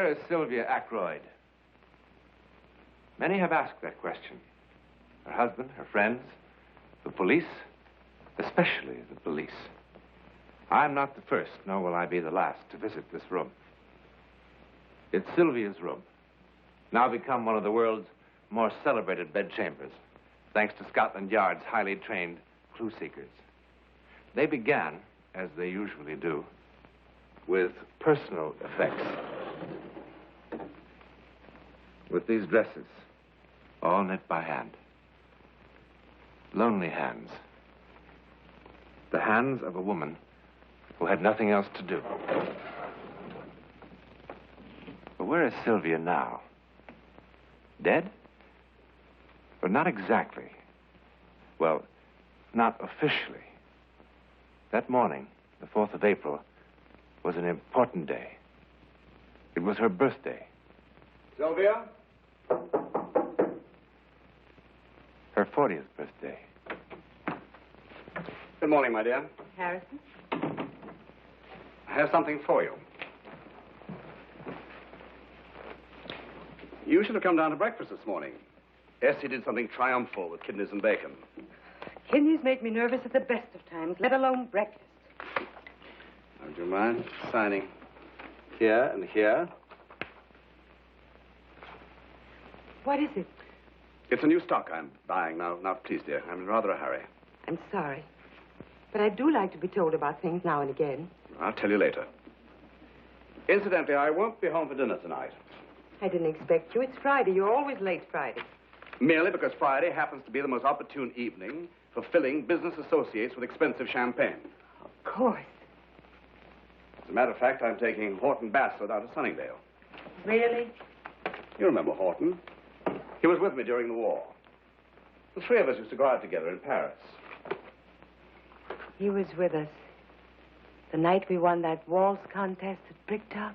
Where is Sylvia Ackroyd? Many have asked that question. Her husband, her friends, the police, especially the police. I'm not the first, nor will I be the last to visit this room. It's Sylvia's room, now become one of the world's more celebrated bedchambers, thanks to Scotland Yard's highly trained clue seekers. They began, as they usually do, with personal effects. With these dresses, all knit by hand. Lonely hands. The hands of a woman who had nothing else to do. But where is Sylvia now? Dead? But not exactly. Well, not officially. That morning, the 4th of April, was an important day. It was her birthday. Sylvia? Her 40th birthday. Good morning, my dear. Harrison? I have something for you. You should have come down to breakfast this morning. Essie did something triumphal with kidneys and bacon. Kidneys make me nervous at the best of times, let alone breakfast. Would you mind signing here and here? What is it? It's a new stock I'm buying now. Now, please, dear, I'm in rather a hurry. I'm sorry. But I do like to be told about things now and again. I'll tell you later. Incidentally, I won't be home for dinner tonight. I didn't expect you. It's Friday. You're always late Friday. Merely because Friday happens to be the most opportune evening for filling business associates with expensive champagne. Of course. As a matter of fact, I'm taking Horton Bassler down to Sunningdale. Really? You remember Horton? He was with me during the war. The three of us used to go out together in Paris. He was with us the night we won that waltz contest at Bricktops.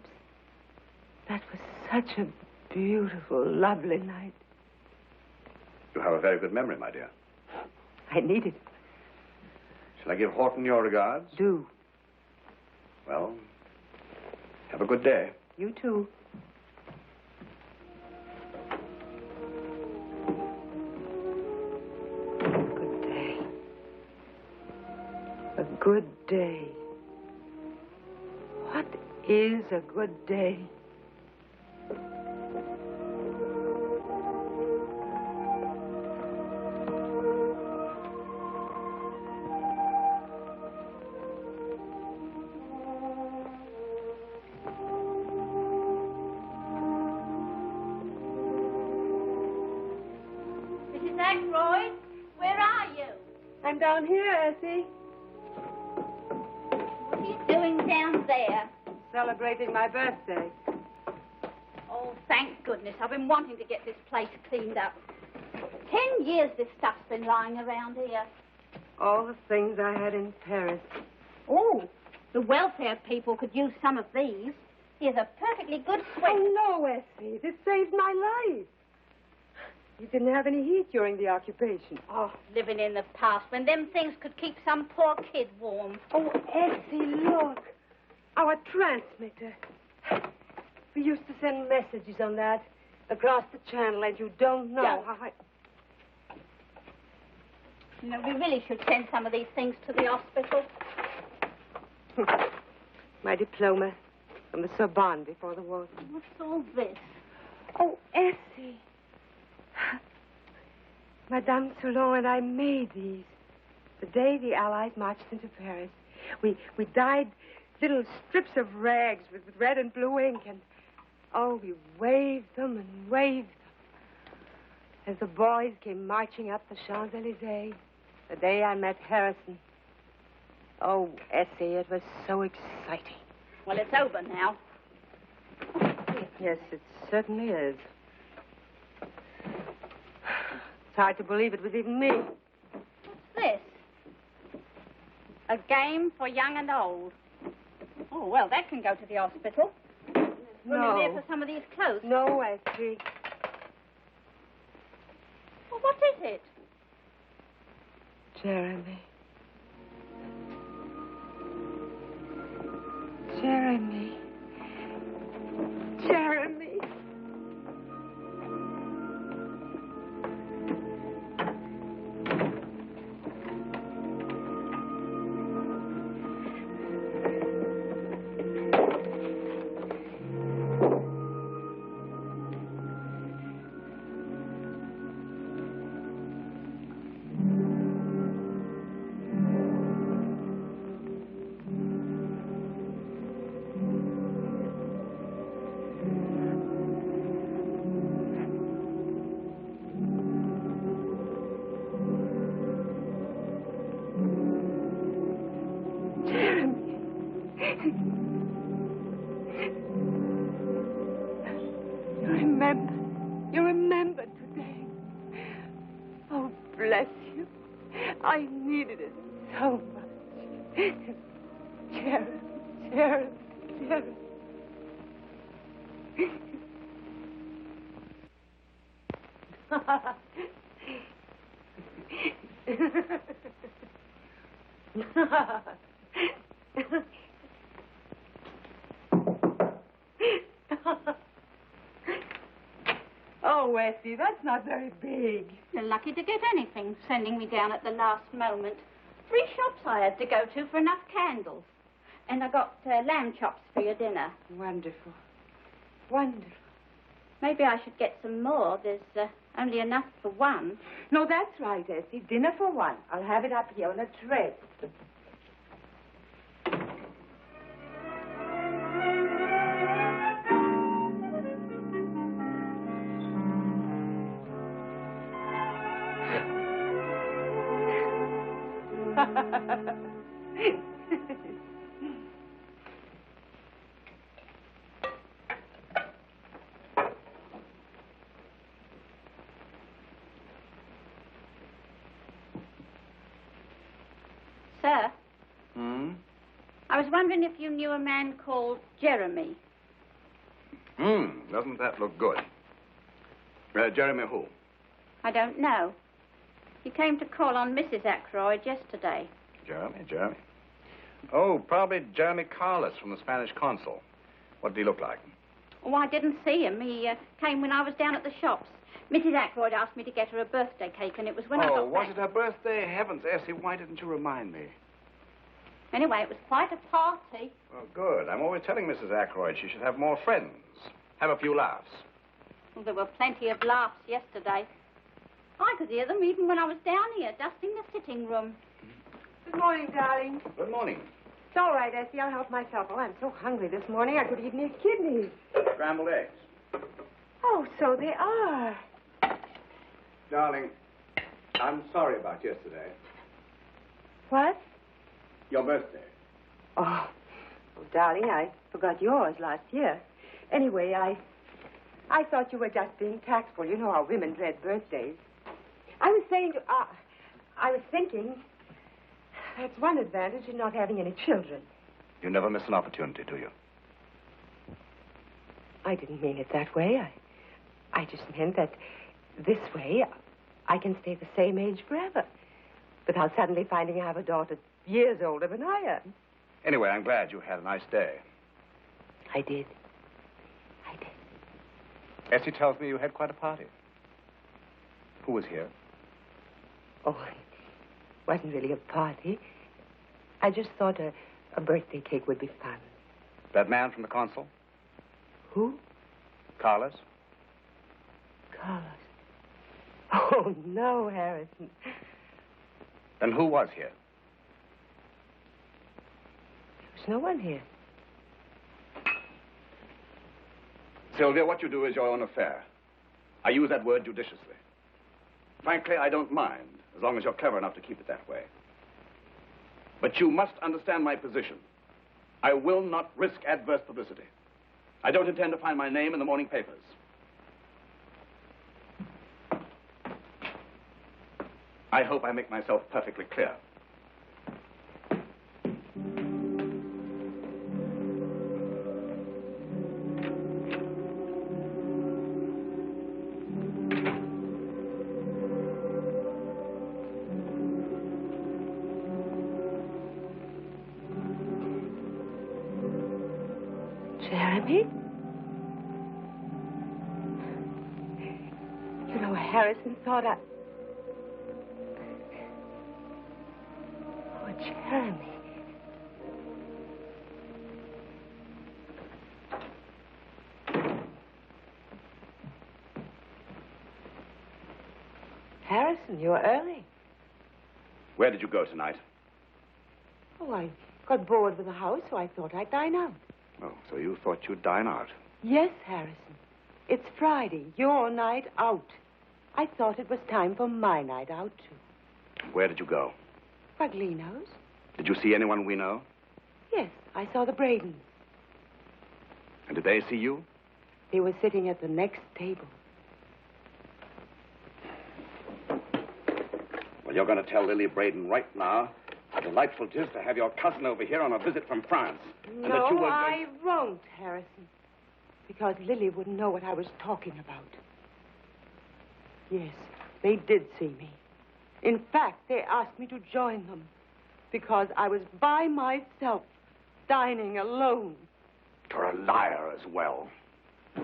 That was such a beautiful, lovely night. You have a very good memory, my dear. I need it. Shall I give Horton your regards? Do. Well, have a good day. You too. Good day. A good day. What is a good day? Mrs. Ackroyd, where are you? I'm down here, Essie. What are you doing down there? Celebrating my birthday. Oh, thank goodness. I've been wanting to get this place cleaned up. 10 years this stuff's been lying around here. All the things I had in Paris. Oh, the welfare people could use some of these. Here's a perfectly good sweat. Oh, no, Essie. This saved my life. You didn't have any heat during the occupation. Oh, living in the past when them things could keep some poor kid warm. Oh, Essie, look. Our transmitter. We used to send messages on that across the channel, and you don't know Yeah. how I... You know, we really should send some of these things to the hospital. My diploma from the Sorbonne before the war. What's all this? Oh, Essie. Madame Toulon and I made these the day the Allies marched into Paris. We dyed little strips of rags with red and blue ink, and, oh, we waved them and waved them as the boys came marching up the Champs-Élysées the day I met Harrison. Oh, Essie, it was so exciting. Well, it's over now. Yes, it certainly is. It's hard to believe it was even me. What's this? A game for young and old. Oh, well, that can go to the hospital. There's room in there for some of these clothes. No, Essie. Well, what is it? Jeremy. Jeremy. Jeremy. You remember. You remember today. Oh, bless you. I needed it so much. Sharon, Sharon, Sharon. Oh, Essie, that's not very big. You're lucky to get anything, sending me down at the last moment. 3 shops I had to go to for enough candles. And I got lamb chops for your dinner. Wonderful. Wonderful. Maybe I should get some more. There's only enough for one. No, that's right, Essie. Dinner for one. I'll have it up here on a tray. Sir? I was wondering if you knew a man called Jeremy. Doesn't that look good? Jeremy who? I don't know. He came to call on Mrs. Ackroyd yesterday. Jeremy. Oh, probably Jeremy Carlos from the Spanish consul. What did he look like? Oh, I didn't see him. He came when I was down at the shops. Mrs. Ackroyd asked me to get her a birthday cake, and it was when I got Oh, was back. it her birthday? Heavens, Essie, why didn't you remind me? Anyway, it was quite a party. Well, good. I'm always telling Mrs. Ackroyd she should have more friends. Have a few laughs. Well, there were plenty of laughs yesterday. I could hear them even when I was down here, dusting the sitting room. Good morning, darling. Good morning. It's all right, Essie. I'll help myself. Oh, I'm so hungry this morning I could eat these kidneys. Scrambled eggs. Oh, so they are. Darling, I'm sorry about yesterday. What? Your birthday. Oh, darling, I forgot yours last year. Anyway, I thought you were just being tactful. You know how women dread birthdays. I was thinking, that's one advantage in not having any children. You never miss an opportunity, do you? I didn't mean it that way. I just meant that this way I can stay the same age forever without suddenly finding I have a daughter years older than I am. Anyway, I'm glad you had a nice day. I did. Essie tells me you had quite a party. Who was here? Oh, it wasn't really a party. I just thought a birthday cake would be fun. That man from the consul? Who? Carlos? Carlos. Oh, no, Harrison. Then who was here? There's no one here. Sylvia, what you do is your own affair. I use that word judiciously. Frankly, I don't mind, as long as you're clever enough to keep it that way. But you must understand my position. I will not risk adverse publicity. I don't intend to find my name in the morning papers. I hope I make myself perfectly clear. Jeremy? You know, Harrison thought I... Oh, Jeremy. Harrison, you're early. Where did you go tonight? Oh, I got bored with the house, so I thought I'd dine out. Oh, so you thought you'd dine out. Yes, Harrison. It's Friday, your night out. I thought it was time for my night out, too. Where did you go? Paglino's? Did you see anyone we know? Yes, I saw the Bradens. And did they see you? They were sitting at the next table. Well, you're going to tell Lily Braden right now how delightful it is to have your cousin over here on a visit from France. And that you No, were I won't, Harrison. Because Lily wouldn't know what I was talking about. Yes, they did see me. In fact, they asked me to join them because I was by myself, dining alone. You're a liar as well.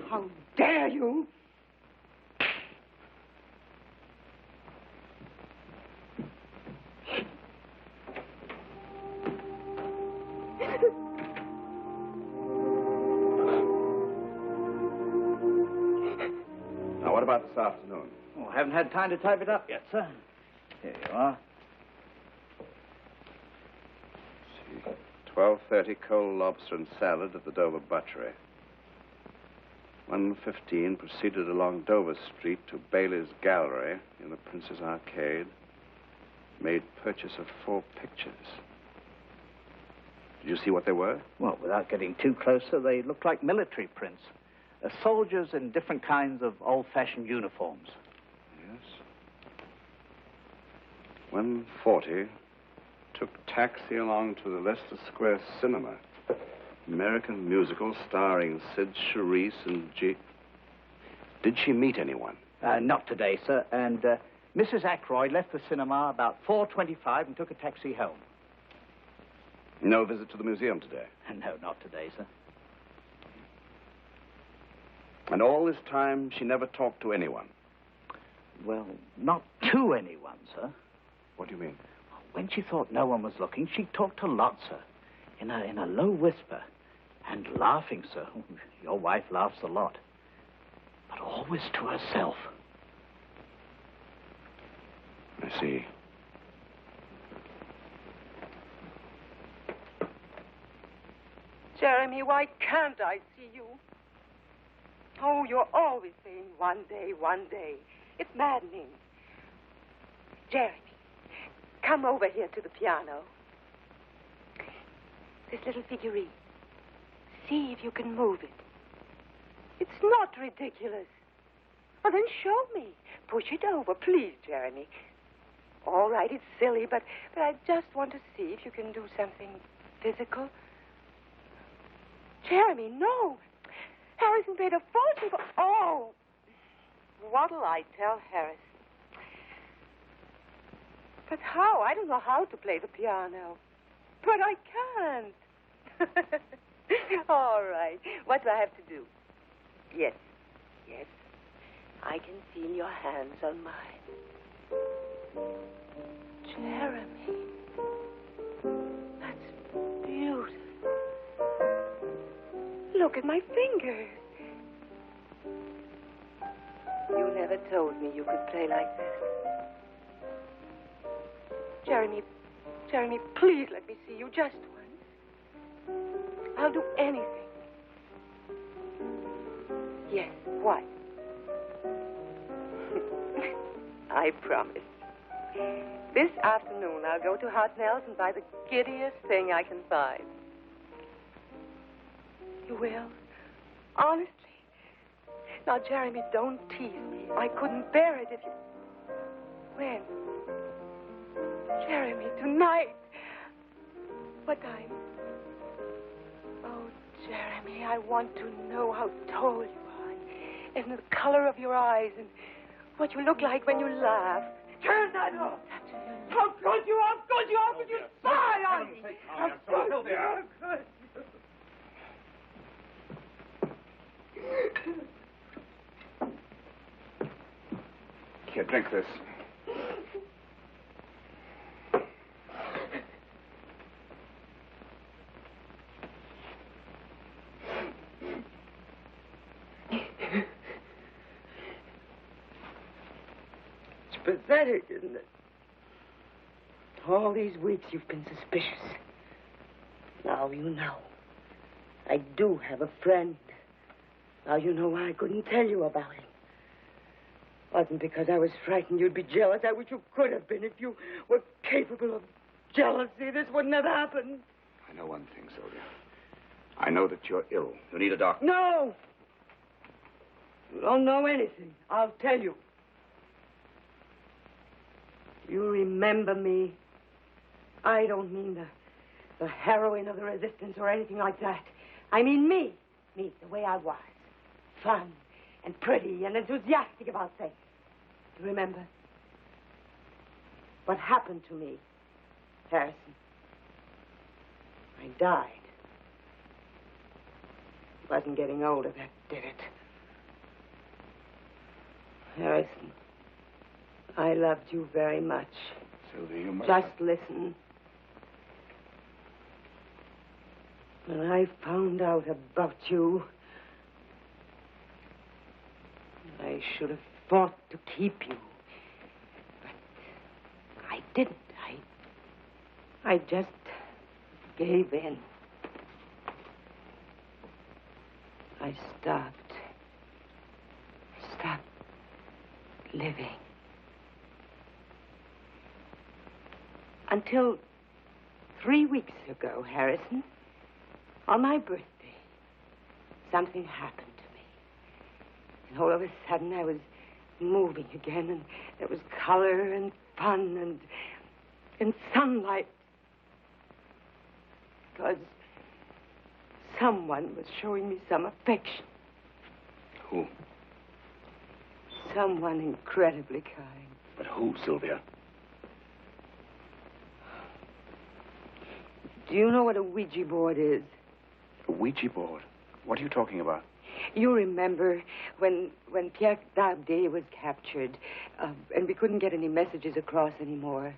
How dare you? Now, what about this afternoon? Oh, I haven't had time to type it up yet, sir. Here you are. 12:30 cold lobster and salad at the Dover Butchery. 1:15 proceeded along Dover Street to Bailey's Gallery in the Prince's Arcade. Made purchase of 4 pictures. Did you see what they were? Well, without getting too close, sir, they looked like military prints. Soldiers in different kinds of old-fashioned uniforms. Yes. 1:40 took taxi along to the Leicester Square Cinema. American musical starring Sid Charisse and Did she meet anyone? Not today, sir. And Mrs. Ackroyd left the cinema about 4:25 and took a taxi home. No visit to the museum today? No, not today, sir. And all this time, she never talked to anyone? Well, not to anyone, sir. What do you mean? When she thought no one was looking, she talked a lot, sir. In a low whisper. And laughing, sir. Your wife laughs a lot. But always to herself. I see. Jeremy, why can't I see you? Oh, you're always saying one day, one day. It's maddening. Jeremy, come over here to the piano. This little figurine. See if you can move it. It's not ridiculous. Well, then show me. Push it over, please, Jeremy. All right, it's silly, but I just want to see if you can do something physical. Jeremy, no. Harrison paid a fortune for... Oh! What'll I tell Harrison? But how? I don't know how to play the piano. But I can't. All right. What do I have to do? Yes. Yes. I can feel your hands on mine. Jeremy. That's beautiful. Look at my fingers. You never told me you could play like this. Jeremy, please let me see you just once. I'll do anything. Yes, what? I promise. This afternoon, I'll go to Hartnell's and buy the giddiest thing I can find. You will? Honestly? Now, Jeremy, don't tease me. I couldn't bear it if you... When? Jeremy, tonight. What time? Oh, Jeremy, I want to know how tall you are, and the color of your eyes, and what you look like when you laugh. Turn that off. How good you are, when you sigh on me. How good you are, good. Here, drink this. It's pathetic, isn't it? All these weeks you've been suspicious. Now you know. I do have a friend. Now you know why I couldn't tell you about him. Wasn't because I was frightened you'd be jealous. I wish you could have been. If you were capable of jealousy, this wouldn't have happened. I know one thing, Sylvia. I know that you're ill. You need a doctor. No! You don't know anything. I'll tell you. You remember me. I don't mean the heroine of the resistance or anything like that. I mean me. Me, the way I was. Fun and pretty and enthusiastic about things. You remember? What happened to me, Harrison? I died. It wasn't getting older that did it. Harrison, I loved you very much. Sylvia, you must... Just listen. When I found out about you, I should have fought to keep you. But I didn't. I just gave in. I stopped living. Until 3 weeks ago, Harrison, on my birthday, something happened to me. And all of a sudden, I was moving again, and there was color and fun and sunlight. Because someone was showing me some affection. Who? Someone incredibly kind. But who, Sylvia? Do you know what a Ouija board is? A Ouija board? What are you talking about? You remember when Pierre Dardet was captured, and we couldn't get any messages across anymore.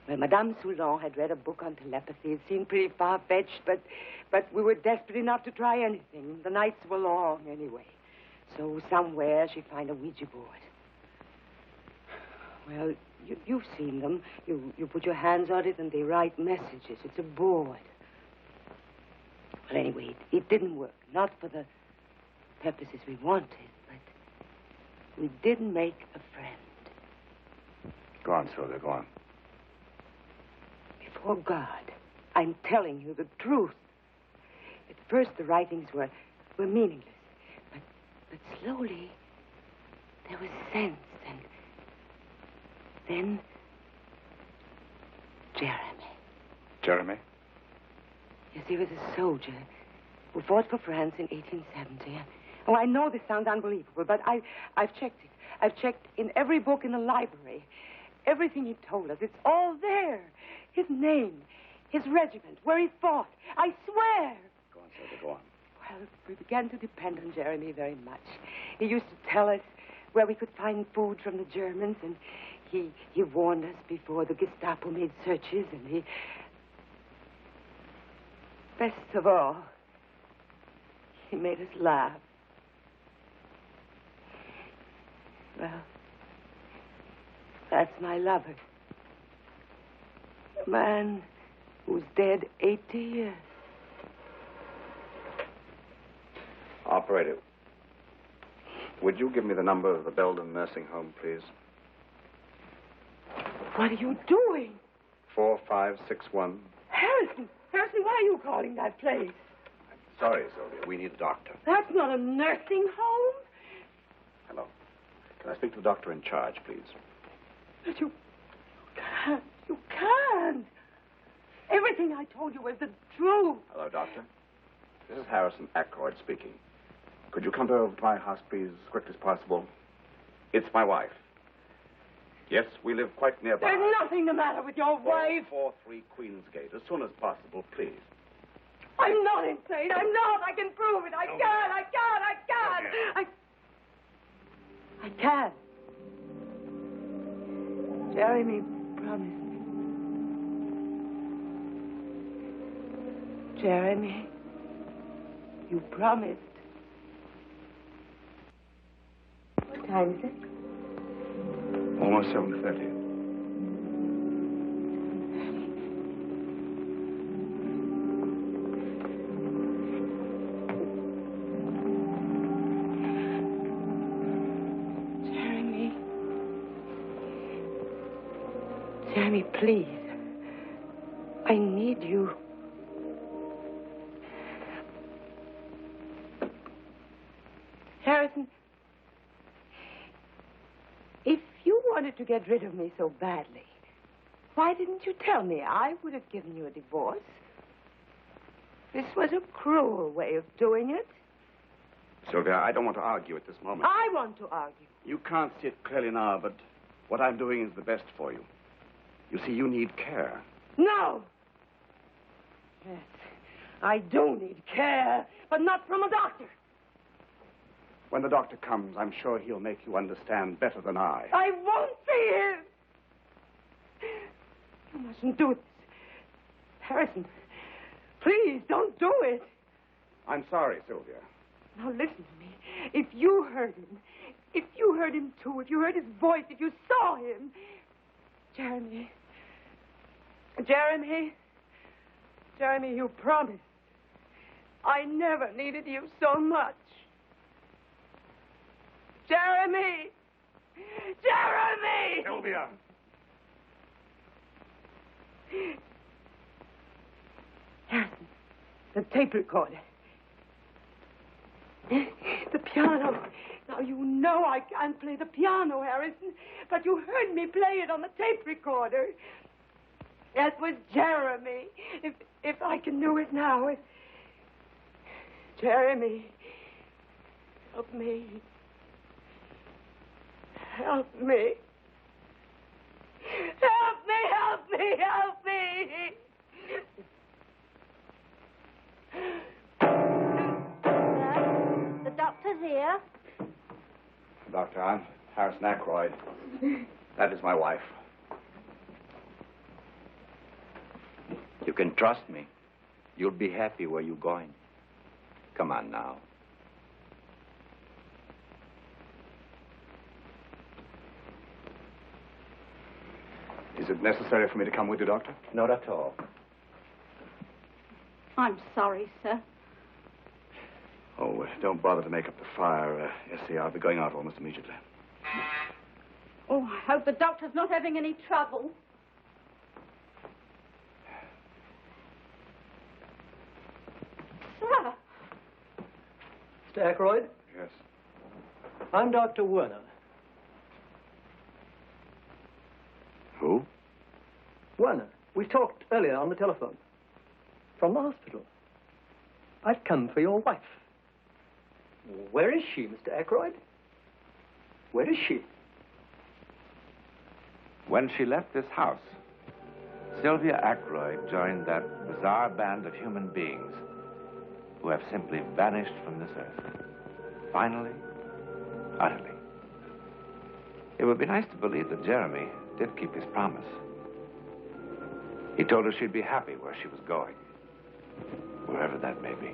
Well, Madame Soulon had read a book on telepathy. It seemed pretty far-fetched, but we were desperate enough to try anything. The nights were long, anyway. So somewhere she'd find a Ouija board. Well, you've seen them. You put your hands on it and they write messages. It's a board. Well, anyway, it didn't work. Not for the purposes we wanted, but we did make a friend. Go on, Sylvia, go on. Before God, I'm telling you the truth. At first, the writings were meaningless. But slowly, there was sense, and then Jeremy. Jeremy? Yes, he was a soldier who fought for France in 1870. Oh, I know this sounds unbelievable, but I've checked it. I've checked in every book in the library. Everything he told us, it's all there. His name, his regiment, where he fought. I swear. Go on, Sylvia, go on. Well, we began to depend on Jeremy very much. He used to tell us where we could find food from the Germans, and he warned us before the Gestapo made searches, and he... Best of all, he made us laugh. Well, that's my lover. A man who's dead 80 years. Operator, would you give me the number of the Belden nursing home, please? What are you doing? 4561. Harrison, why are you calling that place? Sorry, Sylvia, we need a doctor. That's not a nursing home. Hello. Can I speak to the doctor in charge, please? But you can't. You can't. Everything I told you was the truth. Hello, doctor. This is Harrison Ackroyd speaking. Could you come over to my house, please, as quickly as possible? It's my wife. Yes, we live quite nearby. There's nothing the matter with your wife. 443 Queensgate. As soon as possible, please. I'm not insane. I'm not. I can prove it. I can. Jeremy promised me. Jeremy, you promised. What time is it? Almost 7:30. Jeremy, please. I need you. Harrison, wanted to get rid of me so badly, why didn't you tell me? I would have given you a divorce. This was a cruel way of doing it. Sylvia, I don't want to argue at this moment. I want to argue. You can't see it clearly now, but what I'm doing is the best for you. You see, you need care. No! Yes, I do need care, but not from a doctor. When the doctor comes, I'm sure he'll make you understand better than I. I won't see him! You mustn't do this. Harrison, please don't do it. I'm sorry, Sylvia. Now listen to me. If you heard him too, if you heard his voice, if you saw him... Jeremy, you promised. I never needed you so much. Jeremy! Sylvia! Harrison, the tape recorder. The piano. Now, you know I can't play the piano, Harrison, but you heard me play it on the tape recorder. That was Jeremy. If I can do it now. Jeremy, help me. Help me. Help me, help me, help me. The doctor's here. Doctor, I'm Harrison Ackroyd. That is my wife. You can trust me. You'll be happy where you're going. Come on now. Is it necessary for me to come with you, Doctor? Not at all. I'm sorry, sir. Oh, don't bother to make up the fire. Essie, I'll be going out almost immediately. Oh, I hope the doctor's not having any trouble. Sir. Mr. Ackroyd, Yes. I'm Dr. Werner. Who? Werner, we talked earlier on the telephone. From the hospital. I've come for your wife. Where is she, Mr. Ackroyd? Where is she? When she left this house, Sylvia Ackroyd joined that bizarre band of human beings who have simply vanished from this earth. Finally, utterly. It would be nice to believe that Jeremy did keep his promise. He told her she'd be happy where she was going, wherever that may be.